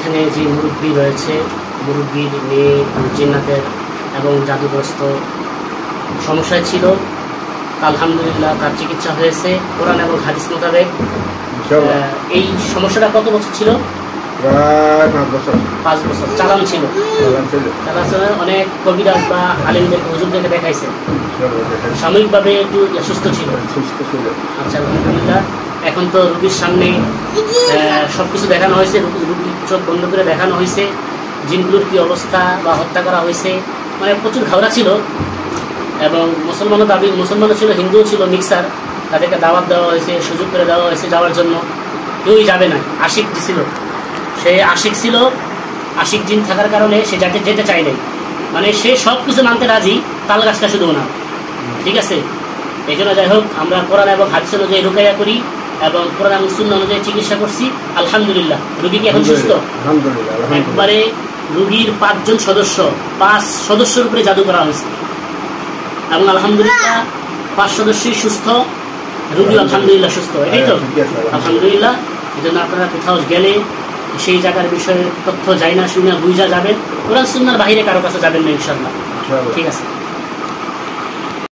এখানে যে মুরব্বী রয়েছে, মুরব্বীর মেয়ে জিন্নাতের এবং জাদুগ্রস্ত সমস্যায় ছিল, আলহামদুলিল্লাহ তার চিকিৎসা হয়েছে কোরআন এবং হাদিস মোতাবেক। এই সমস্যাটা কত বছর ছিল? প্রায় 5 বছর। 5 বছর চালান ছিল। অনেক কবিরাজ বা আলিমদের হুজুরদেরকে দেখাইছে, সাময়িকভাবে একটু সুস্থ ছিল। আচ্ছা, আলহামদুলিল্লাহ। এখন তো রুগীর সামনে সবকিছু দেখানো হয়েছে, রুগীর চোখ বন্ধ করে দেখানো হয়েছে জিনগুলোর কি অবস্থা, বা হত্যা করা হয়েছে, মানে প্রচুর ঘাওড়া ছিল। এবং মুসলমানও ছিল, হিন্দুও ছিল, মিক্সার। তাদেরকে দাওয়াত দেওয়া হয়েছে, সুযোগ করে দেওয়া হয়েছে যাওয়ার জন্য, কেউই যাবে না। আশিক ছিল, সে আশিক ছিল, আশিক জিন থাকার কারণে সে যাকে যেতে চায় নাই, মানে সে সব কিছু মানতে রাজি, তাল গাছটা শুধু না। ঠিক আছে, এই জন্য যাই হোক, আমরা কোরআন এবং হাদিস অনুযায়ী রুকাইয়া করি এবং কোরআন এবং সুন্নাহ অনুযায়ী চিকিৎসা করছি। আলহামদুলিল্লাহ, রুগী কি এখন সুস্থ? একবারে রুগীর 5 জন সদস্য, 5 সদস্যের উপরে জাদু করা হয়েছে এবং আলহামদুলিল্লাহ 5 সদস্যই সুস্থ, রুগী আলহামদুলিল্লাহ সুস্থ। এটাই তো আলহামদুলিল্লাহ। এই জন্য আপনারা কোথাও গেলে সেই জায়গার বিষয়ে তথ্য যাই না শুনে বুঝা যাবেন, কোরআন সুন্নাহর বাইরে কারো কাছে যাবেন না ইনশাআল্লাহ। ঠিক আছে।